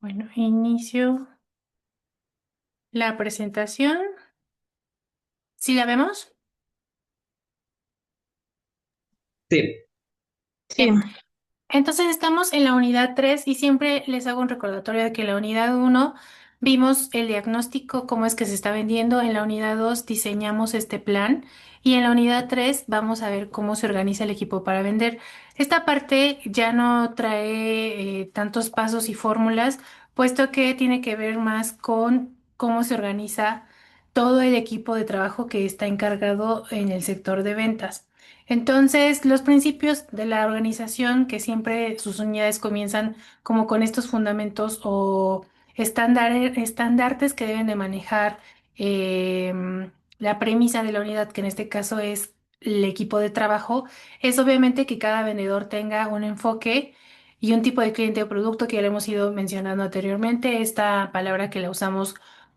Bueno, inicio la presentación. ¿Sí la vemos? Sí, Bien. Sí, Entonces estamos en la unidad 3 y siempre les hago un recordatorio de que en la unidad uno vimos el diagnóstico, cómo es que se está vendiendo, en la unidad 2 diseñamos este plan y en la unidad 3 vamos a ver cómo se organiza el equipo para vender. Esta parte ya no trae tantos pasos y fórmulas, puesto que tiene que ver más con cómo se organiza todo el equipo de trabajo que está encargado en el sector de ventas. Entonces, los principios de la organización, que siempre sus unidades comienzan como con estos fundamentos o estandartes que deben de manejar la premisa de la unidad, que en este caso es el equipo de trabajo, es obviamente que cada vendedor tenga un enfoque y un tipo de cliente o producto que ya lo hemos ido mencionando anteriormente, esta palabra que la usamos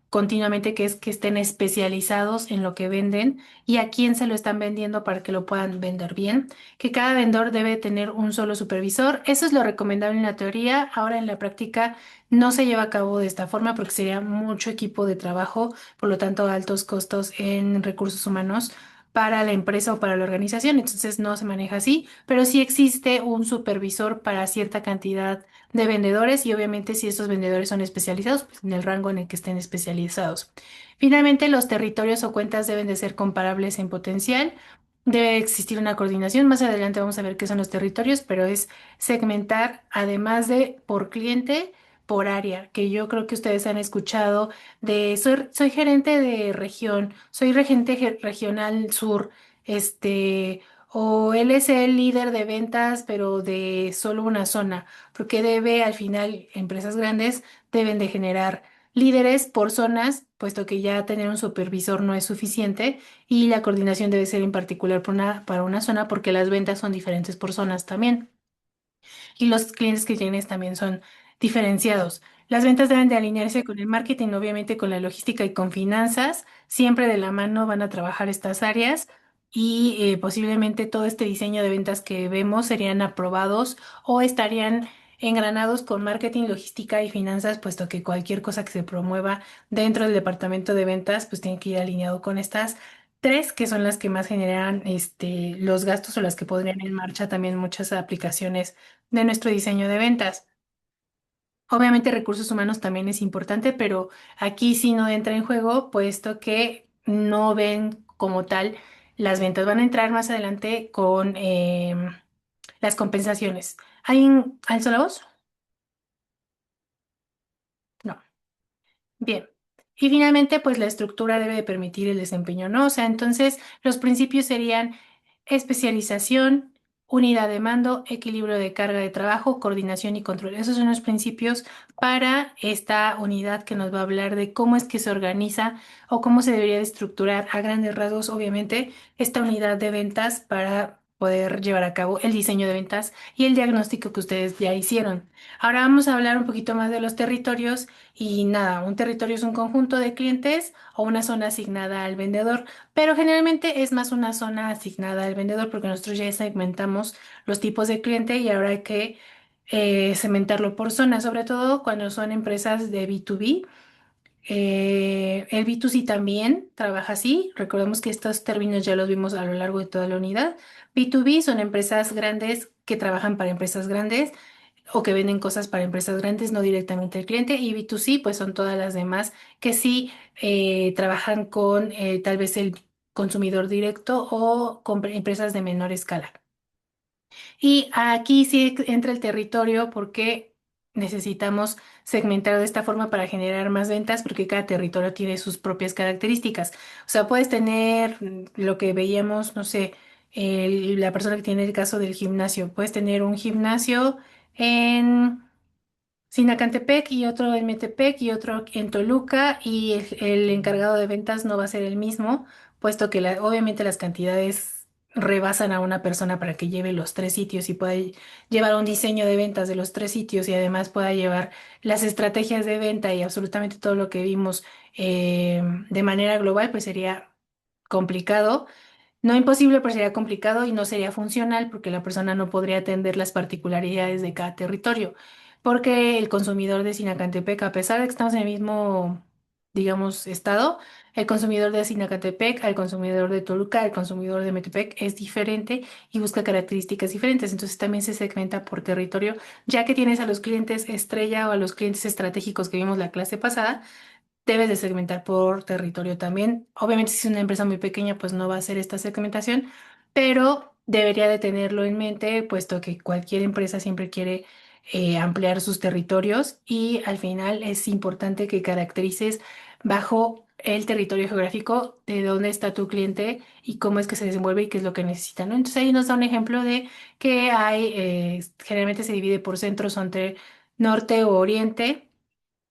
continuamente, que es que estén especializados en lo que venden y a quién se lo están vendiendo para que lo puedan vender bien, que cada vendedor debe tener un solo supervisor. Eso es lo recomendable en la teoría. Ahora en la práctica no se lleva a cabo de esta forma porque sería mucho equipo de trabajo, por lo tanto altos costos en recursos humanos para la empresa o para la organización. Entonces no se maneja así, pero sí existe un supervisor para cierta cantidad de vendedores y obviamente si esos vendedores son especializados, pues en el rango en el que estén especializados. Finalmente, los territorios o cuentas deben de ser comparables en potencial. Debe existir una coordinación. Más adelante vamos a ver qué son los territorios, pero es segmentar, además de por cliente, por área, que yo creo que ustedes han escuchado de soy gerente de región, soy regente regional sur, o él es el líder de ventas, pero de solo una zona, porque debe al final, empresas grandes deben de generar líderes por zonas, puesto que ya tener un supervisor no es suficiente y la coordinación debe ser en particular para una zona porque las ventas son diferentes por zonas también y los clientes que tienes también son diferenciados. Las ventas deben de alinearse con el marketing, obviamente con la logística y con finanzas. Siempre de la mano van a trabajar estas áreas y posiblemente todo este diseño de ventas que vemos serían aprobados o estarían engranados con marketing, logística y finanzas, puesto que cualquier cosa que se promueva dentro del departamento de ventas, pues tiene que ir alineado con estas tres, que son las que más generan los gastos o las que podrían en marcha también muchas aplicaciones de nuestro diseño de ventas. Obviamente recursos humanos también es importante, pero aquí sí no entra en juego, puesto que no ven como tal las ventas. Van a entrar más adelante con las compensaciones. ¿Alguien alzó la voz? No. Bien. Y finalmente, pues la estructura debe de permitir el desempeño, ¿no? O sea, entonces los principios serían especialización, unidad de mando, equilibrio de carga de trabajo, coordinación y control. Esos son los principios para esta unidad que nos va a hablar de cómo es que se organiza o cómo se debería de estructurar a grandes rasgos, obviamente, esta unidad de ventas para poder llevar a cabo el diseño de ventas y el diagnóstico que ustedes ya hicieron. Ahora vamos a hablar un poquito más de los territorios y nada, un territorio es un conjunto de clientes o una zona asignada al vendedor, pero generalmente es más una zona asignada al vendedor porque nosotros ya segmentamos los tipos de cliente y ahora hay que segmentarlo por zona, sobre todo cuando son empresas de B2B. El B2C también trabaja así. Recordemos que estos términos ya los vimos a lo largo de toda la unidad. B2B son empresas grandes que trabajan para empresas grandes o que venden cosas para empresas grandes, no directamente al cliente. Y B2C, pues son todas las demás que sí trabajan con tal vez el consumidor directo o con empresas de menor escala. Y aquí sí entra el territorio porque necesitamos segmentar de esta forma para generar más ventas porque cada territorio tiene sus propias características. O sea, puedes tener lo que veíamos, no sé, la persona que tiene el caso del gimnasio. Puedes tener un gimnasio en Sinacantepec y otro en Metepec y otro en Toluca y el encargado de ventas no va a ser el mismo, puesto que obviamente las cantidades rebasan a una persona para que lleve los tres sitios y pueda llevar un diseño de ventas de los tres sitios y además pueda llevar las estrategias de venta y absolutamente todo lo que vimos de manera global, pues sería complicado. No imposible, pero sería complicado y no sería funcional porque la persona no podría atender las particularidades de cada territorio. porque el consumidor de Sinacantepec, a pesar de que estamos en el mismo, digamos, estado, el consumidor de Sinacantepec, al consumidor de Toluca, el consumidor de Metepec es diferente y busca características diferentes. Entonces también se segmenta por territorio, ya que tienes a los clientes estrella o a los clientes estratégicos que vimos la clase pasada. Debes de segmentar por territorio también. Obviamente, si es una empresa muy pequeña, pues no va a hacer esta segmentación, pero debería de tenerlo en mente, puesto que cualquier empresa siempre quiere ampliar sus territorios y al final es importante que caracterices bajo el territorio geográfico de dónde está tu cliente y cómo es que se desenvuelve y qué es lo que necesita, ¿no? Entonces ahí nos da un ejemplo de que hay, generalmente se divide por centros entre norte o oriente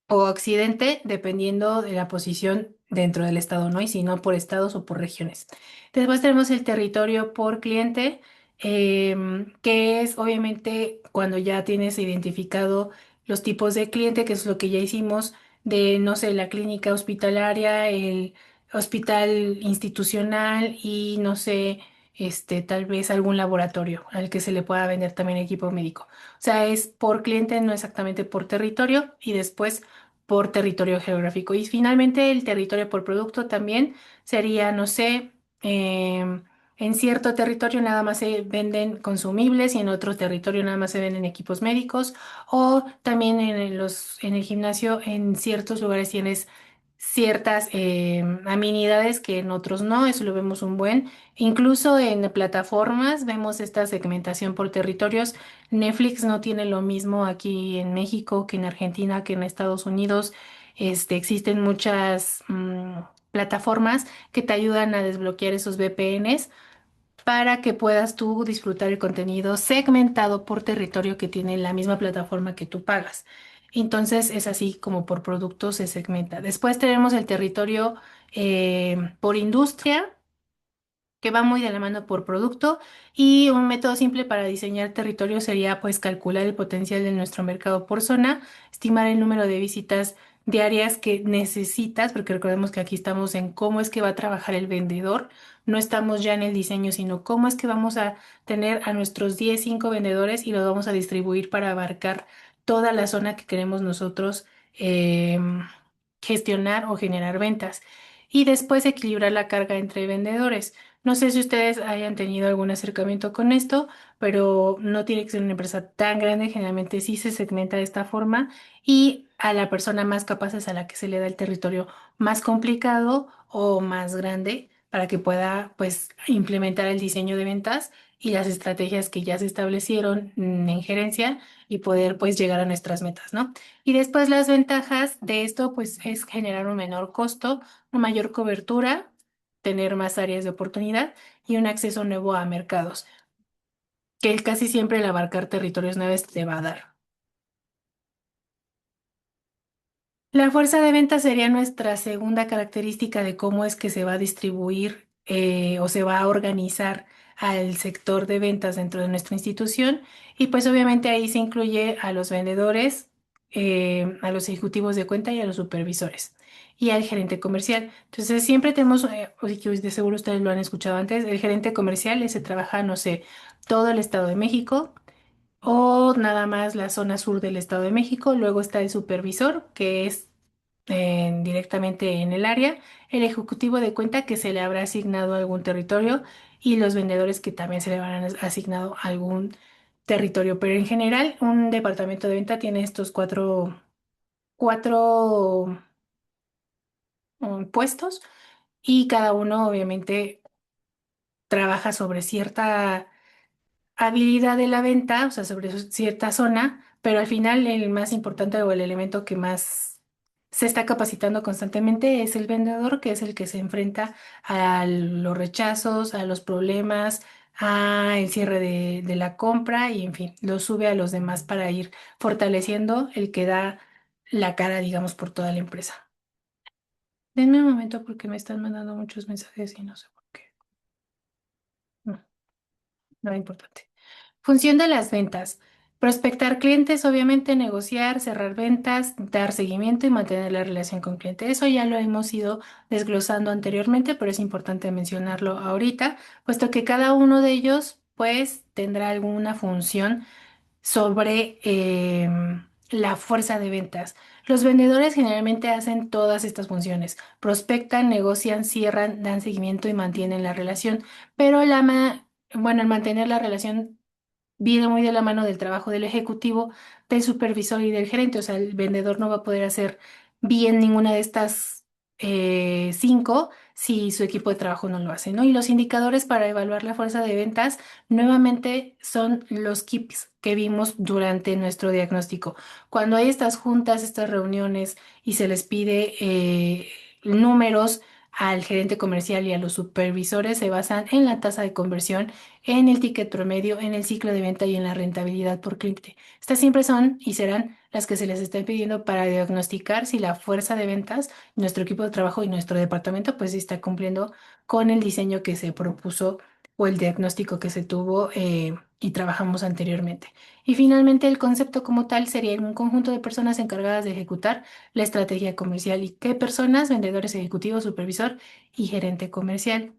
o occidente, dependiendo de la posición dentro del estado, ¿no? Y si no, por estados o por regiones. Después tenemos el territorio por cliente, que es obviamente cuando ya tienes identificado los tipos de cliente, que es lo que ya hicimos de, no sé, la clínica hospitalaria, el hospital institucional y, no sé, tal vez algún laboratorio al que se le pueda vender también equipo médico. O sea, es por cliente, no exactamente por territorio, y después por territorio geográfico. Y finalmente el territorio por producto también sería, no sé, en cierto territorio nada más se venden consumibles y en otro territorio nada más se venden equipos médicos, o también en el gimnasio en ciertos lugares tienes ciertas amenidades que en otros no, eso lo vemos un buen. Incluso en plataformas vemos esta segmentación por territorios. Netflix no tiene lo mismo aquí en México que en Argentina, que en Estados Unidos. Existen muchas plataformas que te ayudan a desbloquear esos VPNs para que puedas tú disfrutar el contenido segmentado por territorio que tiene la misma plataforma que tú pagas. Entonces es así como por producto se segmenta. Después tenemos el territorio por industria, que va muy de la mano por producto, y un método simple para diseñar territorio sería pues calcular el potencial de nuestro mercado por zona, estimar el número de visitas diarias que necesitas, porque recordemos que aquí estamos en cómo es que va a trabajar el vendedor, no estamos ya en el diseño, sino cómo es que vamos a tener a nuestros 10 5 vendedores y los vamos a distribuir para abarcar toda la zona que queremos nosotros gestionar o generar ventas. Y después equilibrar la carga entre vendedores. No sé si ustedes hayan tenido algún acercamiento con esto, pero no tiene que ser una empresa tan grande. Generalmente sí se segmenta de esta forma y a la persona más capaz es a la que se le da el territorio más complicado o más grande para que pueda pues implementar el diseño de ventas y las estrategias que ya se establecieron en gerencia y poder pues llegar a nuestras metas, ¿no? Y después las ventajas de esto pues es generar un menor costo, una mayor cobertura, tener más áreas de oportunidad y un acceso nuevo a mercados, que casi siempre el abarcar territorios nuevos te va a dar. La fuerza de venta sería nuestra segunda característica de cómo es que se va a distribuir o se va a organizar al sector de ventas dentro de nuestra institución. Y pues obviamente ahí se incluye a los vendedores, a los ejecutivos de cuenta y a los supervisores y al gerente comercial. Entonces siempre tenemos, oye, que de seguro ustedes lo han escuchado antes, el gerente comercial ese trabaja, no sé, todo el Estado de México o nada más la zona sur del Estado de México. Luego está el supervisor, que es directamente en el área, el ejecutivo de cuenta que se le habrá asignado algún territorio y los vendedores que también se le habrán asignado algún territorio. Pero en general, un departamento de venta tiene estos cuatro puestos y cada uno obviamente trabaja sobre cierta habilidad de la venta, o sea, sobre cierta zona, pero al final el más importante o el elemento que más se está capacitando constantemente es el vendedor, que es el que se enfrenta a los rechazos, a los problemas, a el cierre de la compra y en fin, lo sube a los demás para ir fortaleciendo el que da la cara, digamos, por toda la empresa. Denme un momento porque me están mandando muchos mensajes y no sé por qué. No, no es importante. Función de las ventas. Prospectar clientes, obviamente, negociar, cerrar ventas, dar seguimiento y mantener la relación con cliente. Eso ya lo hemos ido desglosando anteriormente, pero es importante mencionarlo ahorita, puesto que cada uno de ellos, pues, tendrá alguna función sobre la fuerza de ventas. Los vendedores generalmente hacen todas estas funciones. Prospectan, negocian, cierran, dan seguimiento y mantienen la relación. Pero bueno, el mantener la relación viene muy de la mano del trabajo del ejecutivo, del supervisor y del gerente. O sea, el vendedor no va a poder hacer bien ninguna de estas cinco si su equipo de trabajo no lo hace, ¿no? Y los indicadores para evaluar la fuerza de ventas nuevamente son los KIPs que vimos durante nuestro diagnóstico. Cuando hay estas juntas, estas reuniones y se les pide números al gerente comercial y a los supervisores, se basan en la tasa de conversión, en el ticket promedio, en el ciclo de venta y en la rentabilidad por cliente. Estas siempre son y serán las que se les está pidiendo para diagnosticar si la fuerza de ventas, nuestro equipo de trabajo y nuestro departamento, pues sí está cumpliendo con el diseño que se propuso o el diagnóstico que se tuvo y trabajamos anteriormente. Y finalmente, el concepto como tal sería un conjunto de personas encargadas de ejecutar la estrategia comercial. ¿Y qué personas? Vendedores ejecutivos, supervisor y gerente comercial.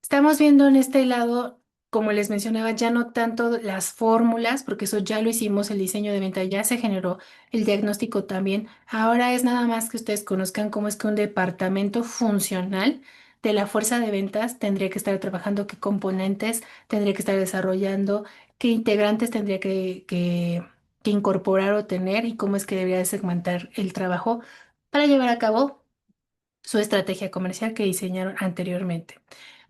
Estamos viendo en este lado, como les mencionaba, ya no tanto las fórmulas, porque eso ya lo hicimos, el diseño de venta ya se generó, el diagnóstico también. Ahora es nada más que ustedes conozcan cómo es que un departamento funcional de la fuerza de ventas tendría que estar trabajando, qué componentes tendría que estar desarrollando, qué integrantes tendría que incorporar o tener y cómo es que debería de segmentar el trabajo para llevar a cabo su estrategia comercial que diseñaron anteriormente.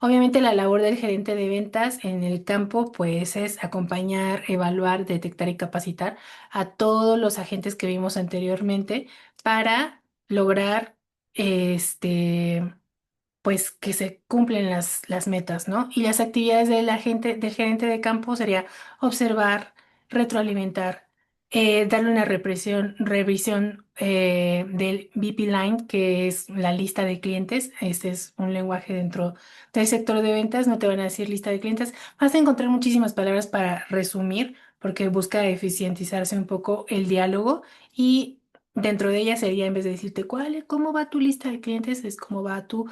Obviamente la labor del gerente de ventas en el campo pues es acompañar, evaluar, detectar y capacitar a todos los agentes que vimos anteriormente para lograr este pues que se cumplen las metas, ¿no? Y las actividades del gerente de campo sería observar, retroalimentar, darle una revisión del VP Line, que es la lista de clientes. Este es un lenguaje dentro del sector de ventas, no te van a decir lista de clientes. Vas a encontrar muchísimas palabras para resumir, porque busca eficientizarse un poco el diálogo y dentro de ella sería, en vez de decirte cómo va tu lista de clientes, es cómo va tu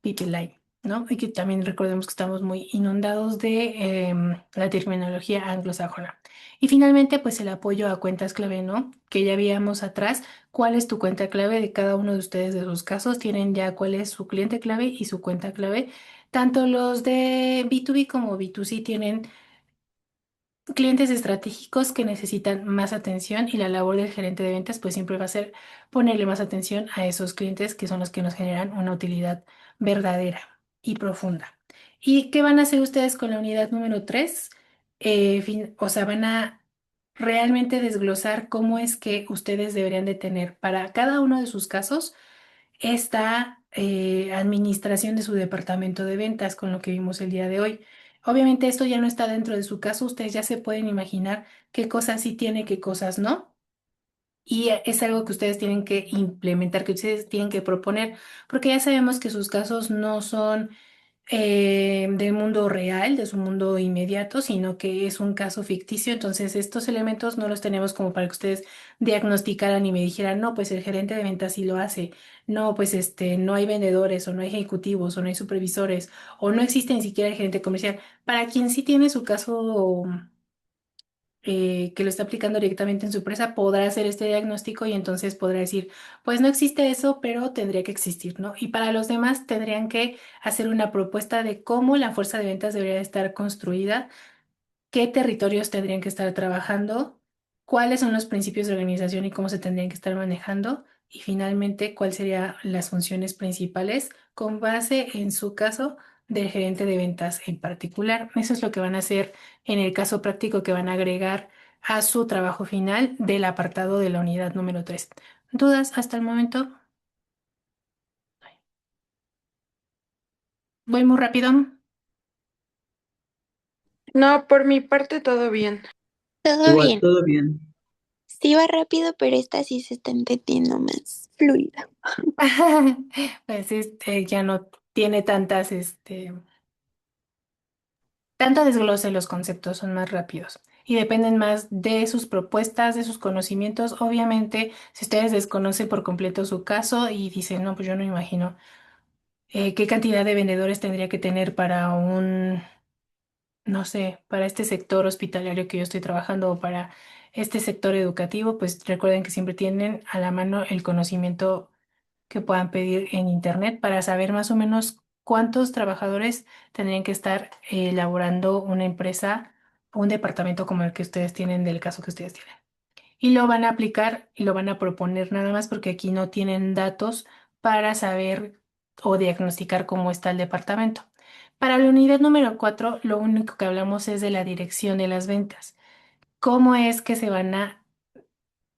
Line, ¿no? Y que también recordemos que estamos muy inundados de la terminología anglosajona. Y finalmente, pues el apoyo a cuentas clave, ¿no? Que ya veíamos atrás, cuál es tu cuenta clave de cada uno de ustedes de sus casos, tienen ya cuál es su cliente clave y su cuenta clave. Tanto los de B2B como B2C tienen clientes estratégicos que necesitan más atención y la labor del gerente de ventas pues siempre va a ser ponerle más atención a esos clientes que son los que nos generan una utilidad verdadera y profunda. ¿Y qué van a hacer ustedes con la unidad número 3? O sea, van a realmente desglosar cómo es que ustedes deberían de tener para cada uno de sus casos esta administración de su departamento de ventas con lo que vimos el día de hoy. Obviamente esto ya no está dentro de su caso, ustedes ya se pueden imaginar qué cosas sí tiene, qué cosas no. Y es algo que ustedes tienen que implementar, que ustedes tienen que proponer, porque ya sabemos que sus casos no son del mundo real, de su mundo inmediato, sino que es un caso ficticio. Entonces, estos elementos no los tenemos como para que ustedes diagnosticaran y me dijeran, no, pues el gerente de ventas sí lo hace. No, pues no hay vendedores, o no hay ejecutivos, o no hay supervisores, o no existe ni siquiera el gerente comercial. Para quien sí tiene su caso que lo está aplicando directamente en su empresa podrá hacer este diagnóstico y entonces podrá decir, pues no existe eso, pero tendría que existir, ¿no? Y para los demás tendrían que hacer una propuesta de cómo la fuerza de ventas debería estar construida, qué territorios tendrían que estar trabajando, cuáles son los principios de organización y cómo se tendrían que estar manejando, y finalmente cuáles serían las funciones principales con base en su caso del gerente de ventas en particular. Eso es lo que van a hacer en el caso práctico que van a agregar a su trabajo final del apartado de la unidad número 3. ¿Dudas hasta el momento? Voy muy rápido. No, por mi parte todo bien. Todo Igual, bien. todo bien. Sí va rápido, pero esta sí se está entendiendo más fluida. Pues ya no tiene tanto desglose, los conceptos son más rápidos y dependen más de sus propuestas, de sus conocimientos. Obviamente, si ustedes desconocen por completo su caso y dicen, no, pues yo no imagino qué cantidad de vendedores tendría que tener para no sé, para este sector hospitalario que yo estoy trabajando o para este sector educativo, pues recuerden que siempre tienen a la mano el conocimiento que puedan pedir en internet para saber más o menos cuántos trabajadores tendrían que estar elaborando una empresa o un departamento como el que ustedes tienen, del caso que ustedes tienen. Y lo van a aplicar y lo van a proponer nada más porque aquí no tienen datos para saber o diagnosticar cómo está el departamento. Para la unidad número 4, lo único que hablamos es de la dirección de las ventas. ¿Cómo es que se van a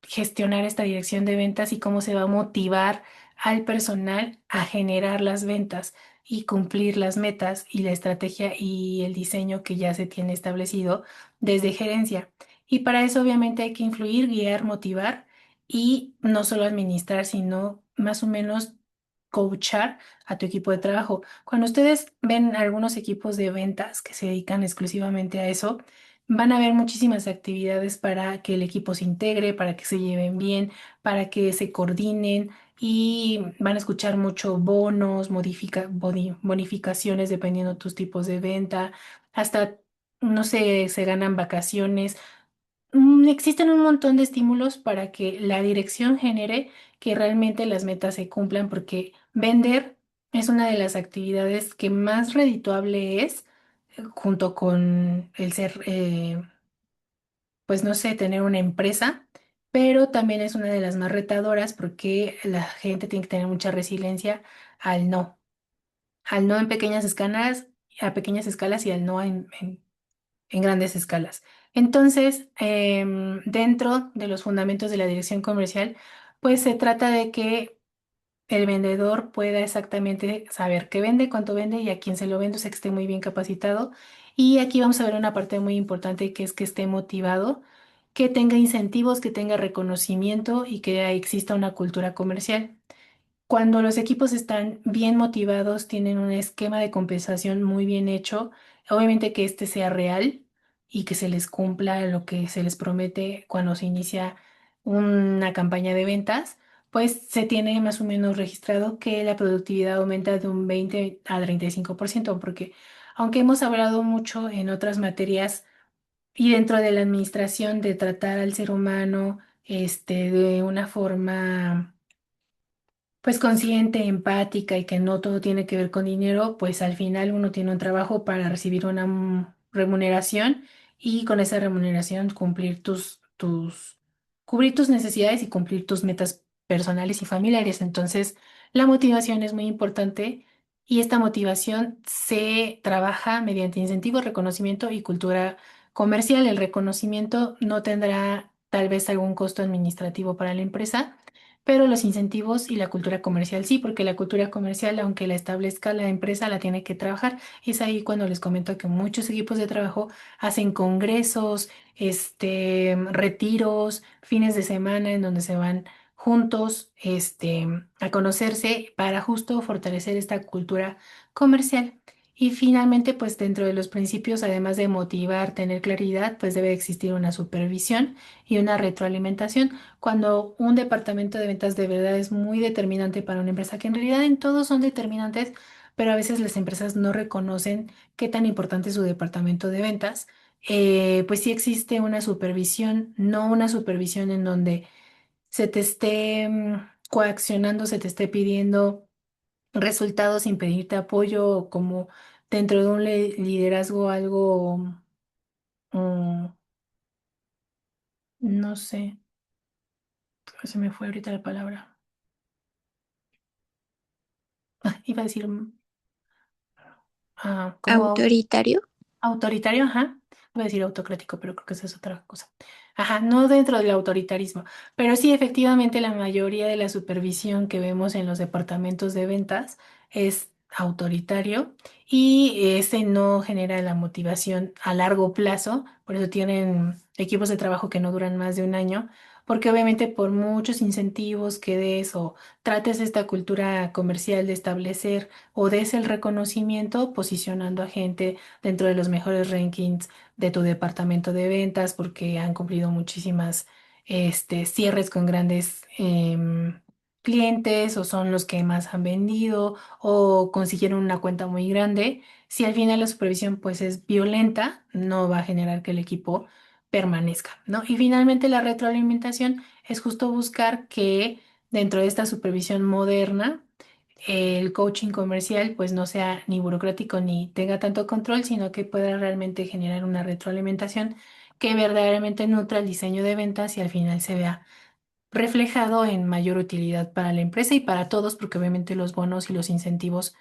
gestionar esta dirección de ventas y cómo se va a motivar al personal a generar las ventas y cumplir las metas y la estrategia y el diseño que ya se tiene establecido desde gerencia? Y para eso obviamente hay que influir, guiar, motivar y no solo administrar, sino más o menos coachar a tu equipo de trabajo. Cuando ustedes ven algunos equipos de ventas que se dedican exclusivamente a eso, van a haber muchísimas actividades para que el equipo se integre, para que se lleven bien, para que se coordinen y van a escuchar mucho bonos, bonificaciones dependiendo tus tipos de venta, hasta, no sé, se ganan vacaciones. Existen un montón de estímulos para que la dirección genere que realmente las metas se cumplan, porque vender es una de las actividades que más redituable es, junto con el ser, pues no sé, tener una empresa, pero también es una de las más retadoras porque la gente tiene que tener mucha resiliencia al no, al no en pequeñas escalas, a pequeñas escalas y al no en grandes escalas. Entonces, dentro de los fundamentos de la dirección comercial, pues se trata de que el vendedor pueda exactamente saber qué vende, cuánto vende y a quién se lo vende, o sea, que esté muy bien capacitado. Y aquí vamos a ver una parte muy importante que es que esté motivado, que tenga incentivos, que tenga reconocimiento y que exista una cultura comercial. Cuando los equipos están bien motivados, tienen un esquema de compensación muy bien hecho, obviamente que este sea real y que se les cumpla lo que se les promete cuando se inicia una campaña de ventas, pues se tiene más o menos registrado que la productividad aumenta de un 20 a 35%, porque aunque hemos hablado mucho en otras materias y dentro de la administración de tratar al ser humano, de una forma pues consciente, empática y que no todo tiene que ver con dinero, pues al final uno tiene un trabajo para recibir una remuneración y con esa remuneración cumplir cubrir tus necesidades y cumplir tus metas personales y familiares. Entonces, la motivación es muy importante y esta motivación se trabaja mediante incentivos, reconocimiento y cultura comercial. El reconocimiento no tendrá tal vez algún costo administrativo para la empresa, pero los incentivos y la cultura comercial sí, porque la cultura comercial, aunque la establezca la empresa, la tiene que trabajar. Y es ahí cuando les comento que muchos equipos de trabajo hacen congresos, retiros, fines de semana en donde se van juntos, a conocerse para justo fortalecer esta cultura comercial. Y finalmente, pues dentro de los principios, además de motivar, tener claridad, pues debe existir una supervisión y una retroalimentación. Cuando un departamento de ventas de verdad es muy determinante para una empresa, que en realidad en todos son determinantes, pero a veces las empresas no reconocen qué tan importante es su departamento de ventas, pues sí existe una supervisión, no una supervisión en donde se te esté coaccionando, se te esté pidiendo resultados sin pedirte apoyo, o como dentro de un liderazgo algo, mm, no sé, se me fue ahorita la palabra. Iba a decir como Autoritario. autoritario, ajá. Voy a decir autocrático, pero creo que esa es otra cosa. Ajá, no dentro del autoritarismo, pero sí, efectivamente, la mayoría de la supervisión que vemos en los departamentos de ventas es autoritario y ese no genera la motivación a largo plazo, por eso tienen equipos de trabajo que no duran más de un año, porque obviamente por muchos incentivos que des o trates esta cultura comercial de establecer o des el reconocimiento posicionando a gente dentro de los mejores rankings de tu departamento de ventas porque han cumplido muchísimas cierres con grandes clientes o son los que más han vendido o consiguieron una cuenta muy grande. Si al final la supervisión pues es violenta, no va a generar que el equipo permanezca, ¿no? Y finalmente la retroalimentación es justo buscar que dentro de esta supervisión moderna, el coaching comercial pues no sea ni burocrático ni tenga tanto control, sino que pueda realmente generar una retroalimentación que verdaderamente nutra el diseño de ventas y al final se vea reflejado en mayor utilidad para la empresa y para todos, porque obviamente los bonos y los incentivos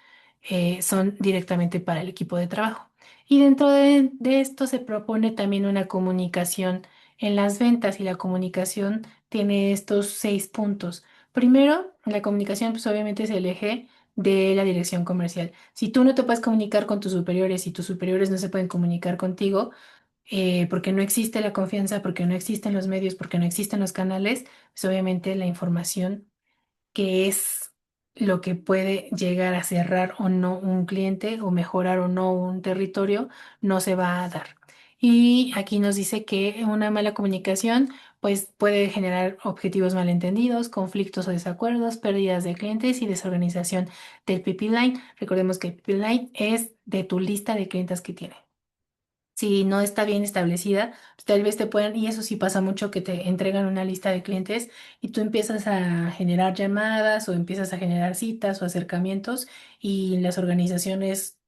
son directamente para el equipo de trabajo. Y dentro de esto se propone también una comunicación en las ventas y la comunicación tiene estos 6 puntos. Primero, la comunicación pues obviamente es el eje de la dirección comercial. Si tú no te puedes comunicar con tus superiores y tus superiores no se pueden comunicar contigo, porque no existe la confianza, porque no existen los medios, porque no existen los canales, pues obviamente la información que es lo que puede llegar a cerrar o no un cliente o mejorar o no un territorio, no se va a dar. Y aquí nos dice que una mala comunicación pues puede generar objetivos malentendidos, conflictos o desacuerdos, pérdidas de clientes y desorganización del pipeline. Recordemos que el pipeline es de tu lista de clientes que tienes. Si no está bien establecida, pues tal vez te puedan, y eso sí pasa mucho, que te entregan una lista de clientes y tú empiezas a generar llamadas o empiezas a generar citas o acercamientos y las organizaciones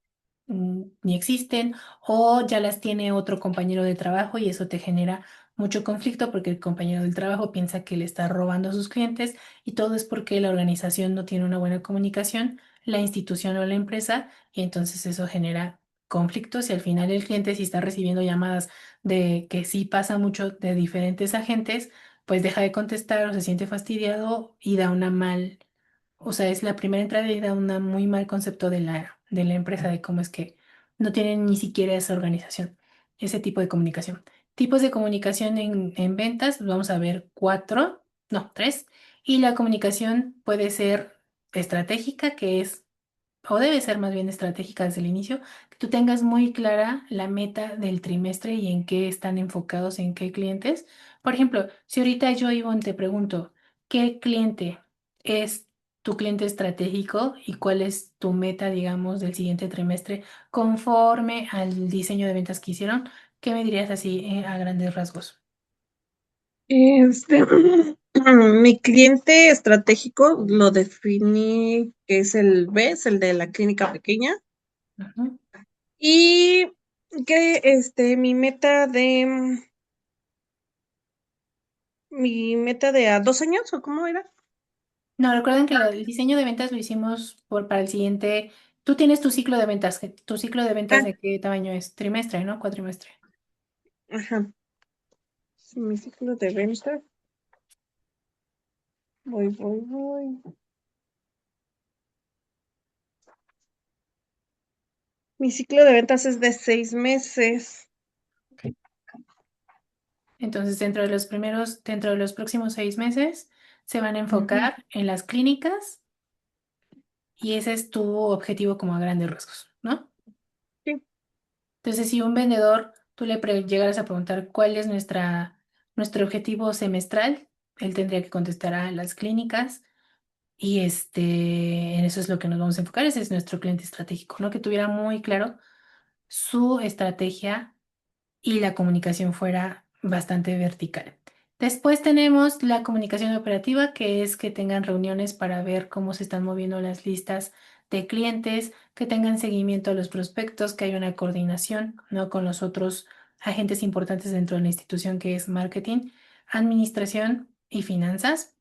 ni existen o ya las tiene otro compañero de trabajo y eso te genera mucho conflicto porque el compañero del trabajo piensa que le está robando a sus clientes y todo es porque la organización no tiene una buena comunicación, la institución o la empresa, y entonces eso genera conflictos y al final el cliente, si está recibiendo llamadas de que sí pasa mucho de diferentes agentes, pues deja de contestar o se siente fastidiado y da una mal, o sea, es la primera entrada y da un muy mal concepto de la empresa, de cómo es que no tienen ni siquiera esa organización, ese tipo de comunicación. Tipos de comunicación en ventas, pues vamos a ver cuatro, no, tres. Y la comunicación puede ser estratégica, que es o debe ser más bien estratégica desde el inicio, que tú tengas muy clara la meta del trimestre y en qué están enfocados, en qué clientes. Por ejemplo, si ahorita yo, Ivonne, te pregunto, ¿qué cliente es tu cliente estratégico y cuál es tu meta, digamos, del siguiente trimestre conforme al diseño de ventas que hicieron? ¿Qué me dirías así, a grandes rasgos? Este, mi cliente estratégico lo definí que es el BES, el de la clínica pequeña, Ujú. y que mi meta de a 2 años, ¿o cómo era? No, recuerden que el diseño de ventas lo hicimos para el siguiente. Tú tienes tu ciclo de ventas. ¿Tu ciclo de ventas Ah, de qué tamaño es? Trimestre, ¿no? Cuatrimestre. ajá. Mi ciclo de venta. Voy. Mi ciclo de ventas es de 6 meses. Entonces, dentro de los próximos 6 meses, se van a Ujú, enfocar en las clínicas y ese es tu objetivo como a grandes rasgos, ¿no? sí. Entonces, si un vendedor, tú le llegaras a preguntar cuál es nuestro objetivo semestral, él tendría que contestar a las clínicas. Y en eso es lo que nos vamos a enfocar, ese es nuestro cliente estratégico, ¿no? Que tuviera muy claro su estrategia y la comunicación fuera bastante vertical. Después tenemos la comunicación operativa, que es que tengan reuniones para ver cómo se están moviendo las listas de clientes, que tengan seguimiento a los prospectos, que haya una coordinación, ¿no? Con los otros agentes importantes dentro de la institución, que es marketing, administración y finanzas.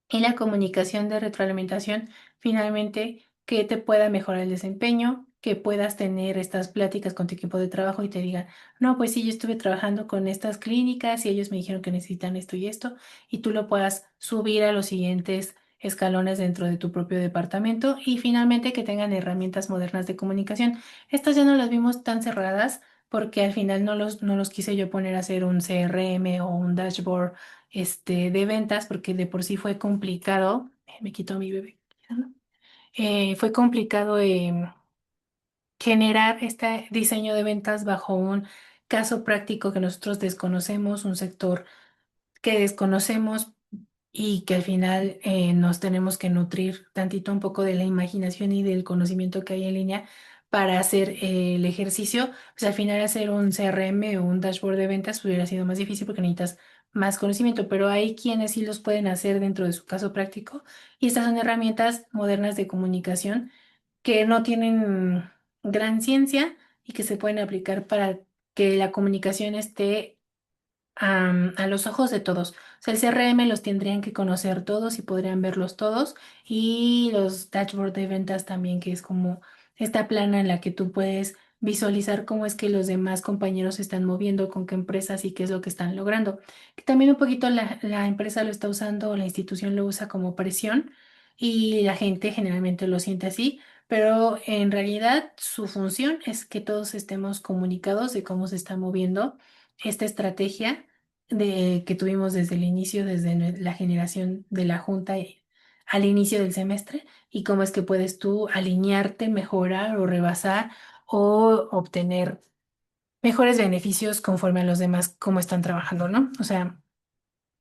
Y la comunicación de retroalimentación, finalmente, que te pueda mejorar el desempeño, que puedas tener estas pláticas con tu equipo de trabajo y te digan, no, pues sí, yo estuve trabajando con estas clínicas y ellos me dijeron que necesitan esto y esto, y tú lo puedas subir a los siguientes escalones dentro de tu propio departamento y finalmente que tengan herramientas modernas de comunicación. Estas ya no las vimos tan cerradas porque al final no los quise yo poner a hacer un CRM o un dashboard de ventas, porque de por sí fue complicado. Me quito a mi bebé. ¿No? Fue complicado generar este diseño de ventas bajo un caso práctico que nosotros desconocemos, un sector que desconocemos y que al final nos tenemos que nutrir tantito un poco de la imaginación y del conocimiento que hay en línea para hacer el ejercicio, pues al final hacer un CRM o un dashboard de ventas pues, hubiera sido más difícil porque necesitas más conocimiento, pero hay quienes sí los pueden hacer dentro de su caso práctico y estas son herramientas modernas de comunicación que no tienen gran ciencia y que se pueden aplicar para que la comunicación esté a los ojos de todos. O sea, el CRM los tendrían que conocer todos y podrían verlos todos. Y los dashboard de ventas también, que es como esta plana en la que tú puedes visualizar cómo es que los demás compañeros se están moviendo, con qué empresas y qué es lo que están logrando. Que también un poquito la empresa lo está usando o la institución lo usa como presión y la gente generalmente lo siente así. Pero en realidad su función es que todos estemos comunicados de cómo se está moviendo esta estrategia que tuvimos desde el inicio, desde la generación de la junta al inicio del semestre y cómo es que puedes tú alinearte, mejorar o rebasar o obtener mejores beneficios conforme a los demás, cómo están trabajando, ¿no? O sea,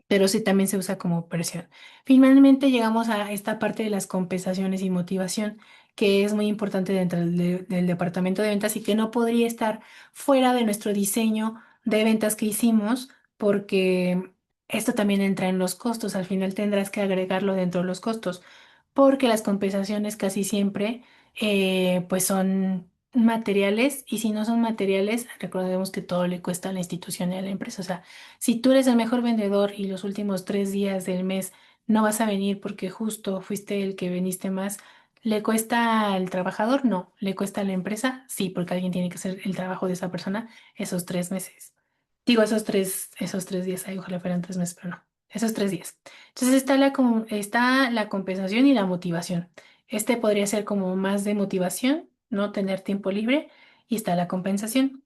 pero sí también se usa como presión. Finalmente llegamos a esta parte de las compensaciones y motivación, que es muy importante dentro del departamento de ventas y que no podría estar fuera de nuestro diseño de ventas que hicimos, porque esto también entra en los costos. Al final tendrás que agregarlo dentro de los costos, porque las compensaciones casi siempre pues son materiales y si no son materiales, recordemos que todo le cuesta a la institución y a la empresa. O sea, si tú eres el mejor vendedor y los últimos 3 días del mes no vas a venir porque justo fuiste el que veniste más, ¿le cuesta al trabajador? No. ¿Le cuesta a la empresa? Sí, porque alguien tiene que hacer el trabajo de esa persona esos 3 meses. Digo, esos tres días, ay, ojalá fueran 3 meses, pero no. Esos 3 días. Entonces está la compensación y la motivación. Este podría ser como más de motivación, no tener tiempo libre, y está la compensación.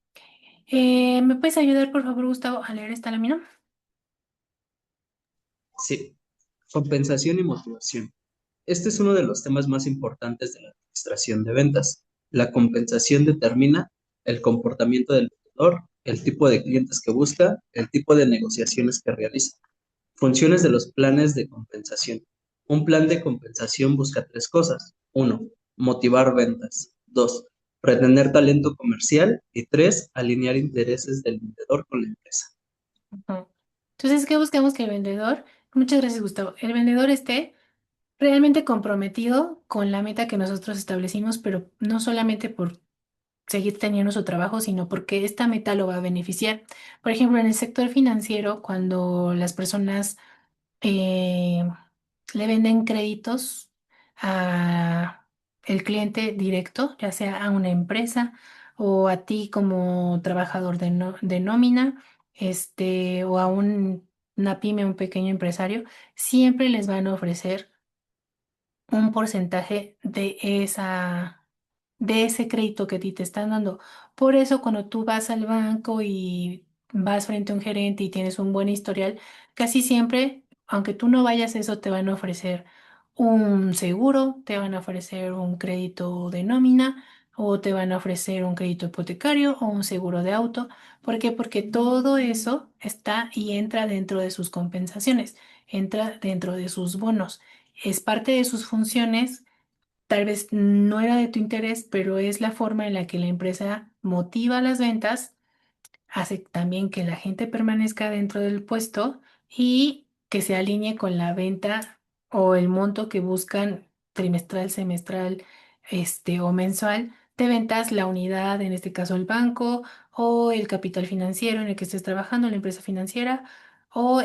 ¿Me puedes ayudar, por favor, Gustavo, a leer esta lámina? Sí. Compensación y motivación. Este es uno de los temas más importantes de la administración de ventas. La compensación determina el comportamiento del vendedor, el tipo de clientes que busca, el tipo de negociaciones que realiza. Funciones de los planes de compensación. Un plan de compensación busca tres cosas. Uno, motivar ventas. Dos, retener talento comercial. Y tres, alinear intereses del vendedor con la empresa. Ujú. Entonces, ¿qué buscamos que el vendedor? Muchas gracias, Gustavo. El vendedor esté realmente comprometido con la meta que nosotros establecimos, pero no solamente por seguir teniendo su trabajo, sino porque esta meta lo va a beneficiar. Por ejemplo, en el sector financiero, cuando las personas eh, le venden créditos a el cliente directo, ya sea a una empresa o a ti como trabajador de nómina, o a una pyme, un pequeño empresario, siempre les van a ofrecer un porcentaje de ese crédito que a ti te están dando. Por eso, cuando tú vas al banco y vas frente a un gerente y tienes un buen historial, casi siempre, aunque tú no vayas, eso te van a ofrecer un seguro, te van a ofrecer un crédito de nómina o te van a ofrecer un crédito hipotecario o un seguro de auto. ¿Por qué? Porque todo eso está y entra dentro de sus compensaciones, entra dentro de sus bonos. Es parte de sus funciones. Tal vez no era de tu interés, pero es la forma en la que la empresa motiva las ventas, hace también que la gente permanezca dentro del puesto y que se alinee con la venta o el monto que buscan trimestral, semestral, o mensual de ventas, la unidad, en este caso el banco, o el capital financiero en el que estés trabajando, la empresa financiera, o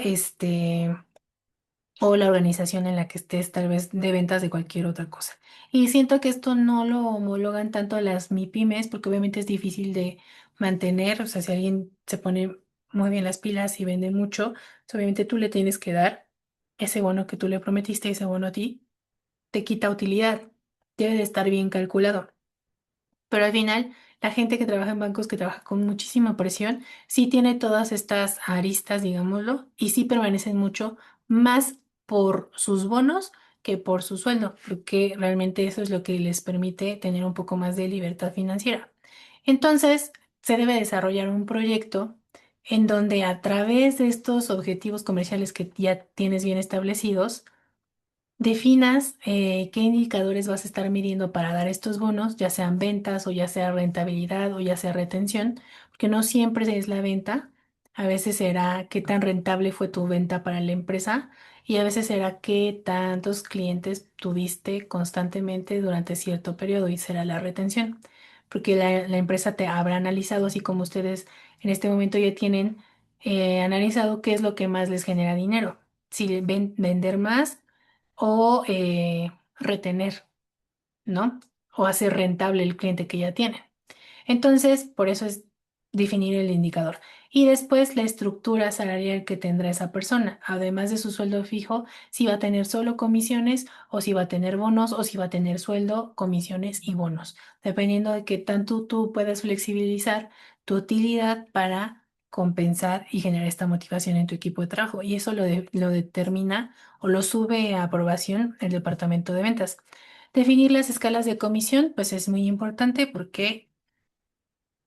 o la organización en la que estés, tal vez de ventas de cualquier otra cosa. Y siento que esto no lo homologan tanto las MIPYMES porque obviamente es difícil de mantener, o sea, si alguien se pone muy bien las pilas y vende mucho, pues, obviamente tú le tienes que dar ese bono que tú le prometiste, ese bono a ti, te quita utilidad, debe de estar bien calculado. Pero al final, la gente que trabaja en bancos, que trabaja con muchísima presión, sí tiene todas estas aristas, digámoslo, y sí permanecen mucho más por sus bonos que por su sueldo, porque realmente eso es lo que les permite tener un poco más de libertad financiera. Entonces, se debe desarrollar un proyecto en donde a través de estos objetivos comerciales que ya tienes bien establecidos, definas qué indicadores vas a estar midiendo para dar estos bonos, ya sean ventas o ya sea rentabilidad o ya sea retención, porque no siempre es la venta, a veces será qué tan rentable fue tu venta para la empresa y a veces será qué tantos clientes tuviste constantemente durante cierto periodo y será la retención, porque la empresa te habrá analizado, así como ustedes en este momento ya tienen analizado qué es lo que más les genera dinero. Si vender más o retener, ¿no? O hacer rentable el cliente que ya tienen. Entonces, por eso es definir el indicador. Y después la estructura salarial que tendrá esa persona, además de su sueldo fijo, si va a tener solo comisiones o si va a tener bonos o si va a tener sueldo, comisiones y bonos, dependiendo de qué tanto tú puedas flexibilizar tu utilidad para compensar y generar esta motivación en tu equipo de trabajo. Y eso lo determina o lo sube a aprobación el departamento de ventas. Definir las escalas de comisión, pues es muy importante porque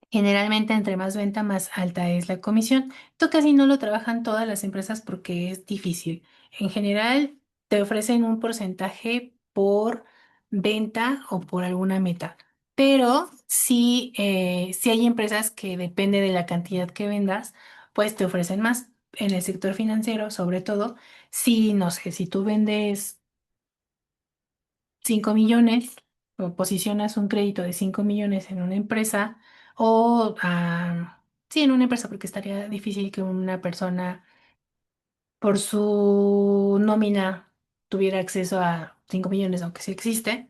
generalmente, entre más venta, más alta es la comisión. Esto casi no lo trabajan todas las empresas porque es difícil. En general, te ofrecen un porcentaje por venta o por alguna meta. Pero sí hay empresas que depende de la cantidad que vendas, pues te ofrecen más. En el sector financiero, sobre todo, si, no sé, si tú vendes 5 millones o posicionas un crédito de 5 millones en una empresa o, sí, en una empresa, porque estaría difícil que una persona por su nómina tuviera acceso a 5 millones, aunque sí existe,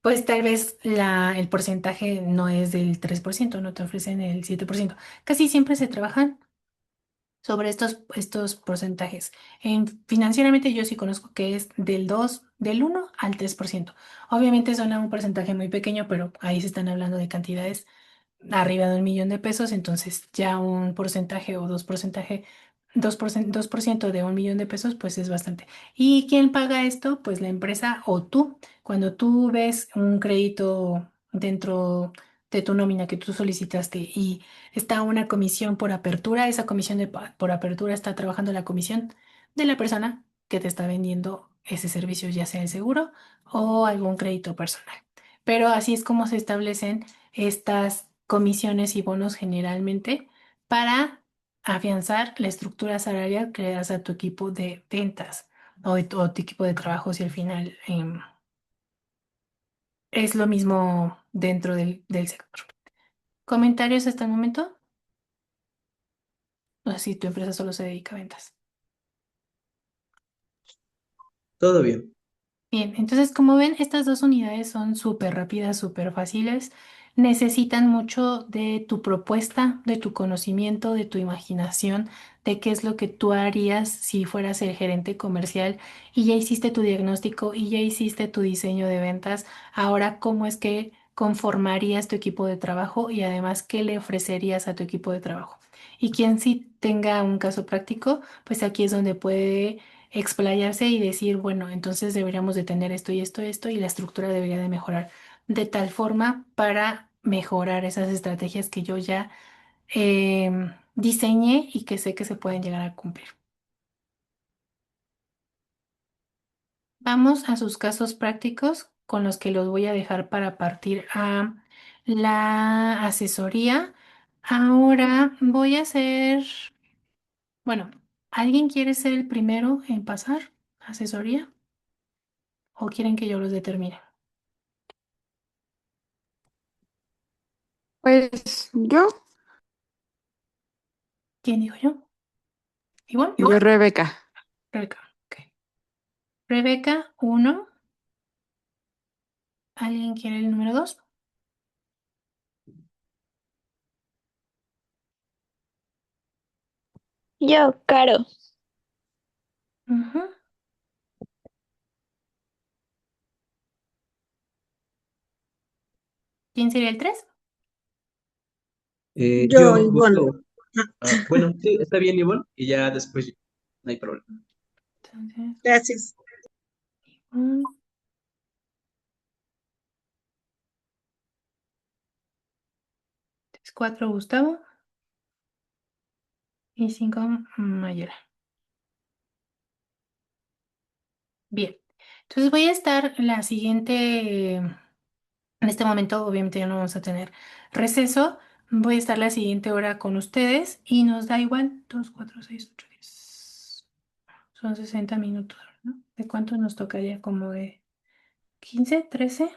pues tal vez el porcentaje no es del 3%, no te ofrecen el 7%. Casi siempre se trabajan sobre estos porcentajes. Financieramente yo sí conozco que es del 1 al 3%. Obviamente suena un porcentaje muy pequeño, pero ahí se están hablando de cantidades arriba de 1 millón de pesos, entonces ya un porcentaje o 2% de 1 millón de pesos, pues es bastante. ¿Y quién paga esto? Pues la empresa o tú. Cuando tú ves un crédito dentro de tu nómina que tú solicitaste y está una comisión por apertura, esa comisión por apertura está trabajando la comisión de la persona que te está vendiendo ese servicio, ya sea el seguro o algún crédito personal. Pero así es como se establecen estas comisiones y bonos generalmente para afianzar la estructura salarial que le das a tu equipo de ventas o tu equipo de trabajo si al final es lo mismo dentro del sector. ¿Comentarios hasta el momento? O sea, si tu empresa solo se dedica a ventas. Todo bien. Bien, entonces como ven, estas dos unidades son súper rápidas, súper fáciles. Necesitan mucho de tu propuesta, de tu conocimiento, de tu imaginación, de qué es lo que tú harías si fueras el gerente comercial y ya hiciste tu diagnóstico y ya hiciste tu diseño de ventas. Ahora, ¿cómo es que conformarías tu equipo de trabajo y además qué le ofrecerías a tu equipo de trabajo? Y quien sí tenga un caso práctico, pues aquí es donde puede explayarse y decir, bueno, entonces deberíamos de tener esto y esto, esto, y la estructura debería de mejorar de tal forma para mejorar esas estrategias que yo ya diseñé y que sé que se pueden llegar a cumplir. Vamos a sus casos prácticos con los que los voy a dejar para partir a la asesoría. Ahora voy a hacer, bueno, ¿alguien quiere ser el primero en pasar asesoría o quieren que yo los determine? Pues yo, ¿Quién digo yo? ¿Igual? yo Rebeca. Rebeca. Ok. Rebeca, uno. ¿Alguien quiere el número dos? Yo, Caro. Ujú. ¿Quién sería el tres? Yo, Yo Ivonne. gusto. Bueno, sí, está bien, Ivonne, y ya después no hay problema. Entonces, Gracias. un, tres, cuatro, Gustavo. Y cinco, Mayela. Bien. Entonces voy a estar la siguiente, en este momento obviamente ya no vamos a tener receso, voy a estar la siguiente hora con ustedes y nos da igual 2, 4, 6, 8, 10. Son 60 minutos, ¿no? ¿De cuánto nos tocaría? ¿Como de 15, 13?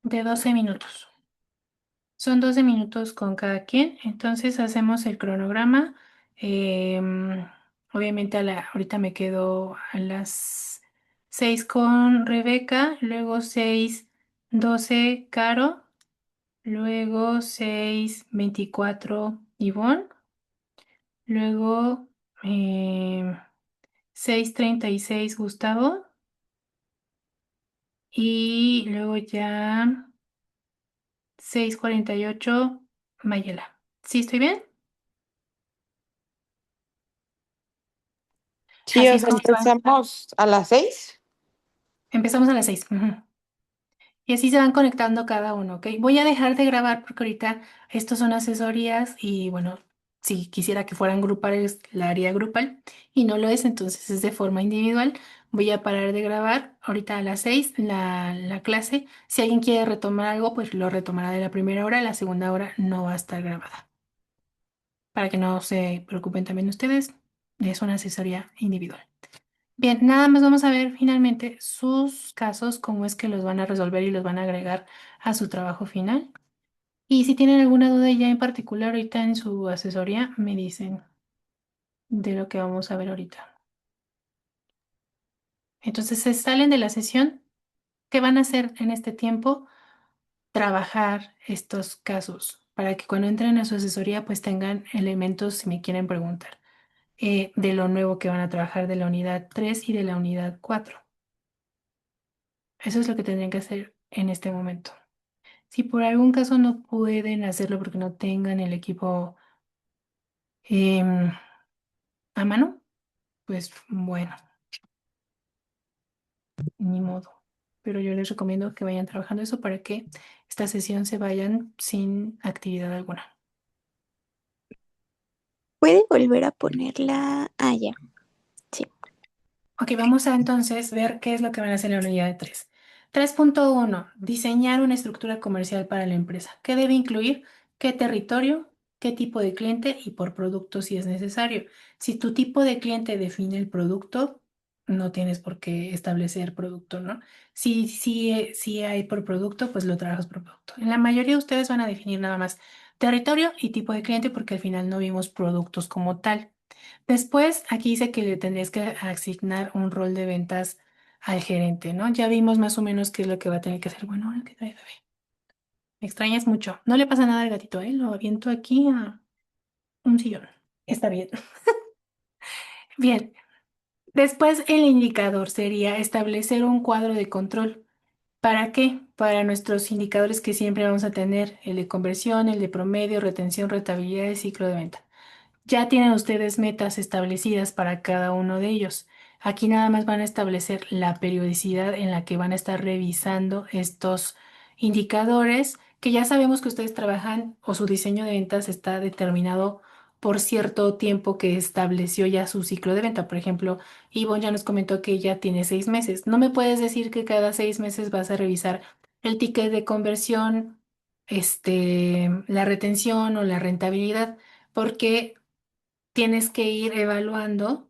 De 12 minutos. Son 12 minutos con cada quien, entonces hacemos el cronograma. Em, Obviamente ahorita me quedo a las 6 con Rebeca, luego 6:12 Caro, luego 6:24 Ivonne, luego 6:36 Gustavo y luego ya 6:48 Mayela. ¿Sí estoy bien? Sí, Así o es sea, como va. empezamos a las 6. Empezamos a las 6. Ujú. Y así se van conectando cada uno, ¿ok? Voy a dejar de grabar porque ahorita estos son asesorías y bueno, si quisiera que fueran grupales, la haría grupal y no lo es, entonces es de forma individual. Voy a parar de grabar ahorita a las 6 la clase. Si alguien quiere retomar algo, pues lo retomará de la primera hora, la segunda hora no va a estar grabada. Para que no se preocupen también ustedes, es una asesoría individual. Bien, nada más vamos a ver finalmente sus casos, cómo es que los van a resolver y los van a agregar a su trabajo final. Y si tienen alguna duda ya en particular ahorita en su asesoría, me dicen de lo que vamos a ver ahorita. Entonces, se salen de la sesión. ¿Qué van a hacer en este tiempo? Trabajar estos casos para que cuando entren a su asesoría pues tengan elementos si me quieren preguntar de lo nuevo que van a trabajar de la unidad 3 y de la unidad 4. Eso es lo que tendrían que hacer en este momento. Si por algún caso no pueden hacerlo porque no tengan el equipo em, a mano, pues bueno, ni modo. Pero yo les recomiendo que vayan trabajando eso para que esta sesión se vayan sin actividad alguna. ¿Puede volver a ponerla? Ah, ya. Sí. Ok, vamos a entonces ver qué es lo que van a hacer en la unidad de 3. 3.1. Diseñar una estructura comercial para la empresa. ¿Qué debe incluir? ¿Qué territorio? ¿Qué tipo de cliente? Y por producto si es necesario. Si tu tipo de cliente define el producto, no tienes por qué establecer producto, ¿no? Si hay por producto, pues lo trabajas por producto. En la mayoría de ustedes van a definir nada más territorio y tipo de cliente porque al final no vimos productos como tal. Después, aquí dice que le tendrías que asignar un rol de ventas al gerente, ¿no? Ya vimos más o menos qué es lo que va a tener que hacer. Bueno, ahora que trae bebé. Me extrañas mucho. No le pasa nada al gatito, ¿eh? Lo aviento aquí a un sillón. Está bien. Bien. Después, el indicador sería establecer un cuadro de control. ¿Para qué? Para nuestros indicadores que siempre vamos a tener, el de conversión, el de promedio, retención, rentabilidad y ciclo de venta. Ya tienen ustedes metas establecidas para cada uno de ellos. Aquí nada más van a establecer la periodicidad en la que van a estar revisando estos indicadores, que ya sabemos que ustedes trabajan o su diseño de ventas está determinado por cierto tiempo que estableció ya su ciclo de venta. Por ejemplo, Ivonne ya nos comentó que ya tiene 6 meses. No me puedes decir que cada 6 meses vas a revisar el ticket de conversión, la retención o la rentabilidad, porque tienes que ir evaluando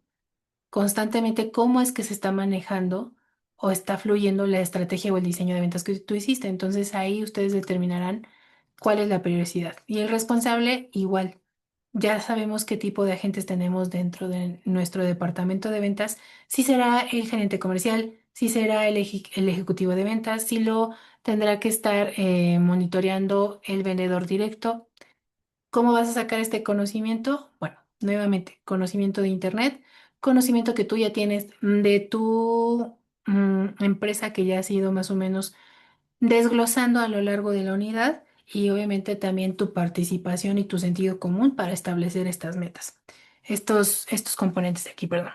constantemente cómo es que se está manejando o está fluyendo la estrategia o el diseño de ventas que tú hiciste. Entonces ahí ustedes determinarán cuál es la periodicidad. Y el responsable, igual. Ya sabemos qué tipo de agentes tenemos dentro de nuestro departamento de ventas. Si será el gerente comercial, si será el ejecutivo de ventas, si lo tendrá que estar monitoreando el vendedor directo. ¿Cómo vas a sacar este conocimiento? Bueno, nuevamente, conocimiento de Internet, conocimiento que tú ya tienes de tu empresa que ya has ido más o menos desglosando a lo largo de la unidad y obviamente también tu participación y tu sentido común para establecer estas metas, estos componentes de aquí, perdón.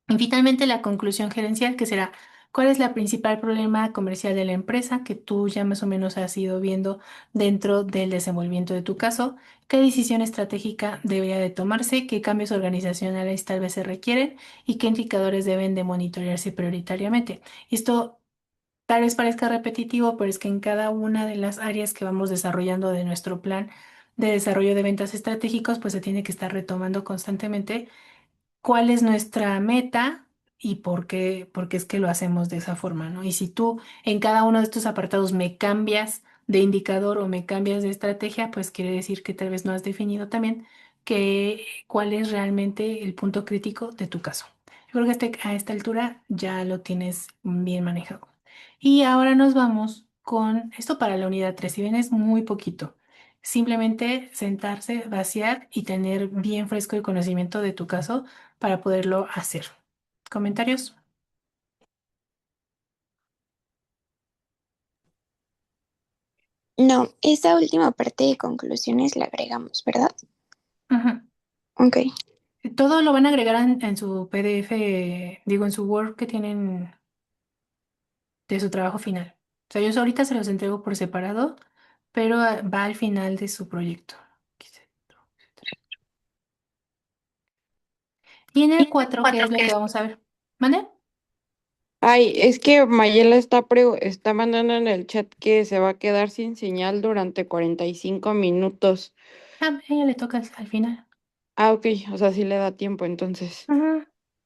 Y finalmente la conclusión gerencial, que será ¿Cuál es la principal problema comercial de la empresa que tú ya más o menos has ido viendo dentro del desenvolvimiento de tu caso? ¿Qué decisión estratégica debería de tomarse? ¿Qué cambios organizacionales tal vez se requieren? ¿Y qué indicadores deben de monitorearse prioritariamente? Esto tal vez parezca repetitivo, pero es que en cada una de las áreas que vamos desarrollando de nuestro plan de desarrollo de ventas estratégicos, pues se tiene que estar retomando constantemente cuál es nuestra meta y por qué es que lo hacemos de esa forma, ¿no? Y si tú en cada uno de estos apartados me cambias de indicador o me cambias de estrategia, pues quiere decir que tal vez no has definido también cuál es realmente el punto crítico de tu caso. Yo creo que a esta altura ya lo tienes bien manejado. Y ahora nos vamos con esto para la unidad 3. Si bien es muy poquito. Simplemente sentarse, vaciar y tener bien fresco el conocimiento de tu caso para poderlo hacer. ¿Comentarios? No, esa última parte de conclusiones la agregamos, ¿verdad? Ujú. Ok. Todo lo van a agregar en su PDF, digo, en su Word que tienen de su trabajo final. O sea, yo ahorita se los entrego por separado, pero va al final de su proyecto. Y en el 4, ¿qué es lo que vamos a ver? ¿Mande? Ay, es que Mayela está mandando en el chat que se va a quedar sin señal durante 45 minutos. Ah, a ella le toca al final. Ah, ok, o sea, sí le da tiempo entonces. Ujú.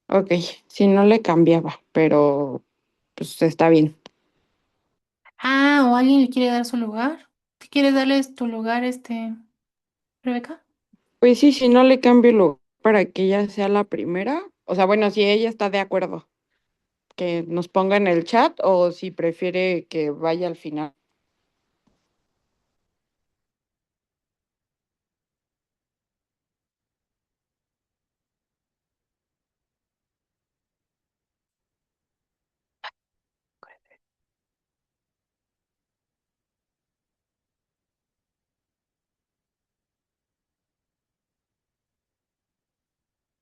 Ok, si no le cambiaba, pero pues está bien. Ah, o alguien le quiere dar su lugar. ¿Te quieres darles tu lugar, Rebeca? Pues sí, si no le cambio lo para que ella sea la primera. O sea, bueno, si ella está de acuerdo, que nos ponga en el chat o si prefiere que vaya al final.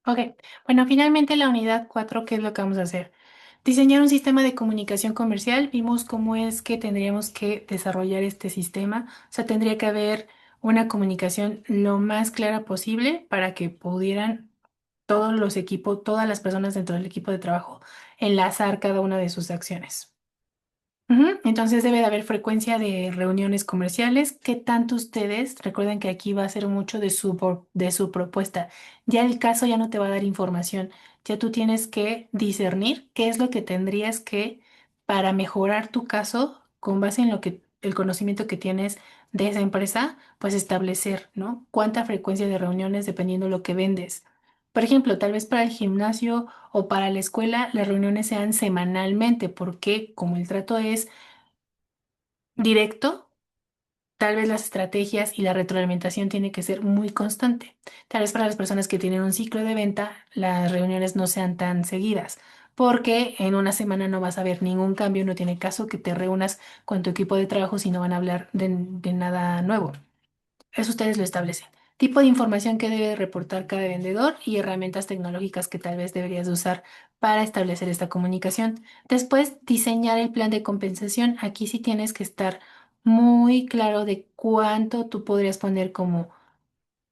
Ok, bueno, finalmente la unidad 4, ¿qué es lo que vamos a hacer? Diseñar un sistema de comunicación comercial. Vimos cómo es que tendríamos que desarrollar este sistema. O sea, tendría que haber una comunicación lo más clara posible para que pudieran todos los equipos, todas las personas dentro del equipo de trabajo enlazar cada una de sus acciones. Ujú. Entonces debe de haber frecuencia de reuniones comerciales. ¿Qué tanto ustedes? Recuerden que aquí va a ser mucho de su propuesta. Ya el caso ya no te va a dar información. Ya tú tienes que discernir qué es lo que tendrías que, para mejorar tu caso, con base en lo que, el conocimiento que tienes de esa empresa, pues establecer, ¿no? Cuánta frecuencia de reuniones dependiendo de lo que vendes. Por ejemplo, tal vez para el gimnasio o para la escuela las reuniones sean semanalmente, porque como el trato es directo, tal vez las estrategias y la retroalimentación tiene que ser muy constante. Tal vez para las personas que tienen un ciclo de venta, las reuniones no sean tan seguidas, porque en una semana no vas a ver ningún cambio, no tiene caso que te reúnas con tu equipo de trabajo si no van a hablar de nada nuevo. Eso ustedes lo establecen. Tipo de información que debe reportar cada vendedor y herramientas tecnológicas que tal vez deberías de usar para establecer esta comunicación. Después, diseñar el plan de compensación. Aquí sí tienes que estar muy claro de cuánto tú podrías poner como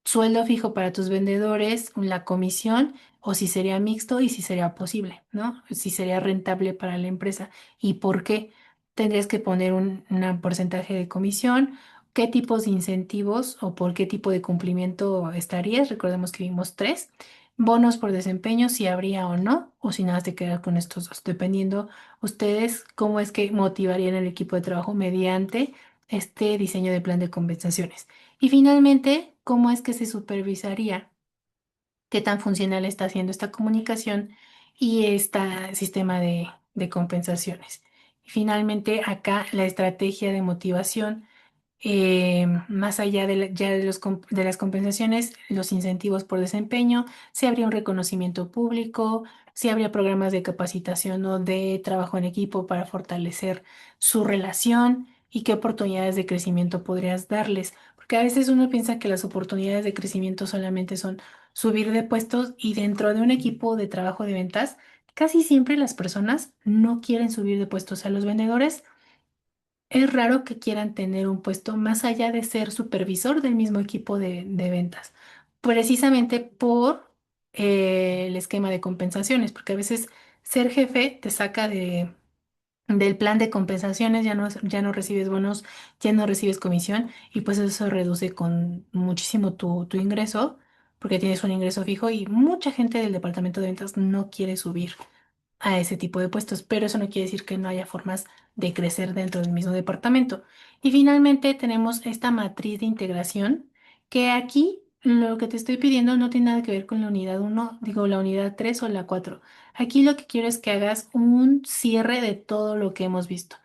sueldo fijo para tus vendedores, la comisión, o si sería mixto y si sería posible, ¿no? Si sería rentable para la empresa y por qué. Tendrías que poner un porcentaje de comisión, qué tipos de incentivos o por qué tipo de cumplimiento estarías. Recordemos que vimos tres. Bonos por desempeño, si habría o no, o si nada te quedas con estos dos, dependiendo ustedes cómo es que motivarían el equipo de trabajo mediante este diseño de plan de compensaciones. Y finalmente, ¿cómo es que se supervisaría qué tan funcional está haciendo esta comunicación y este sistema de compensaciones? Y finalmente, acá la estrategia de motivación, más allá ya de las compensaciones, los incentivos por desempeño, si habría un reconocimiento público, si habría programas de capacitación o de trabajo en equipo para fortalecer su relación y qué oportunidades de crecimiento podrías darles. Porque a veces uno piensa que las oportunidades de crecimiento solamente son subir de puestos y dentro de un equipo de trabajo de ventas, casi siempre las personas no quieren subir de puestos. A los vendedores es raro que quieran tener un puesto más allá de ser supervisor del mismo equipo de ventas, precisamente por el esquema de compensaciones, porque a veces ser jefe te saca del plan de compensaciones, ya no recibes bonos, ya no recibes comisión y pues eso reduce con muchísimo tu ingreso, porque tienes un ingreso fijo y mucha gente del departamento de ventas no quiere subir a ese tipo de puestos, pero eso no quiere decir que no haya formas de crecer dentro del mismo departamento. Y finalmente tenemos esta matriz de integración, que aquí lo que te estoy pidiendo no tiene nada que ver con la unidad uno, digo la unidad 3 o la 4. Aquí lo que quiero es que hagas un cierre de todo lo que hemos visto.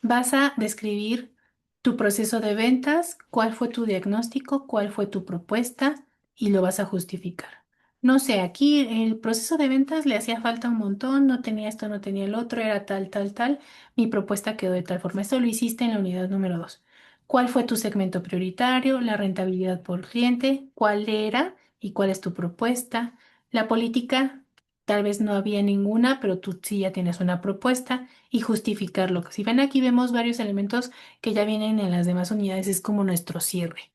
Vas a describir tu proceso de ventas, cuál fue tu diagnóstico, cuál fue tu propuesta y lo vas a justificar. No sé, aquí el proceso de ventas le hacía falta un montón, no tenía esto, no tenía el otro, era tal, tal, tal. Mi propuesta quedó de tal forma. Esto lo hiciste en la unidad número 2. ¿Cuál fue tu segmento prioritario? La rentabilidad por cliente, ¿cuál era y cuál es tu propuesta? La política, tal vez no había ninguna, pero tú sí ya tienes una propuesta y justificarlo. Si ven aquí vemos varios elementos que ya vienen en las demás unidades, es como nuestro cierre.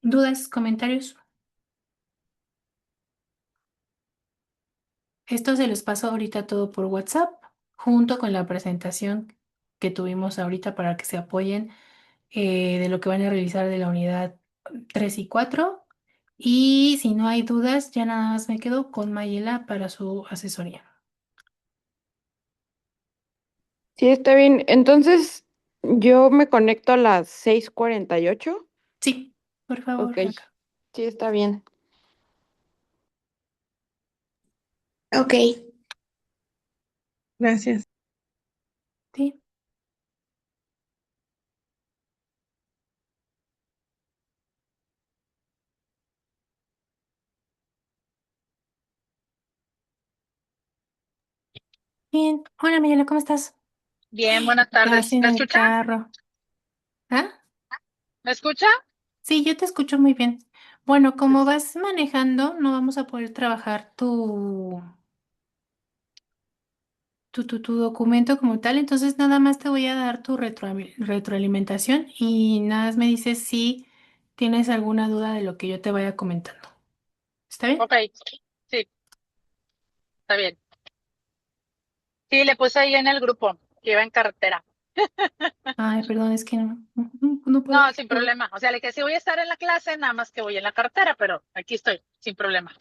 ¿Dudas, comentarios? Esto se los paso ahorita todo por WhatsApp, junto con la presentación que tuvimos ahorita para que se apoyen de lo que van a realizar de la unidad 3 y 4. Y si no hay dudas, ya nada más me quedo con Mayela para su asesoría. Sí, está bien. Entonces, yo me conecto a las 6:48. Sí, por Ok, favor, Maca. sí, está bien. Ok. Gracias. Sí. Bien. Hola, Mayela, ¿cómo estás? Bien, buenas Casi tardes. en ¿Me el escucha? carro. ¿Ah? ¿Me escucha? Sí, yo te escucho muy bien. Bueno, como Es- vas manejando, no vamos a poder trabajar tu documento como tal, entonces nada más te voy a dar tu retroalimentación y nada más me dices si tienes alguna duda de lo que yo te vaya comentando. ¿Está bien? Ok, sí, está bien. Sí, le puse ahí en el grupo que iba en carretera. Ay, perdón, es que no puedo No, ver sin todo. problema. O sea, le que sí voy a estar en la clase, nada más que voy en la carretera, pero aquí estoy, sin problema.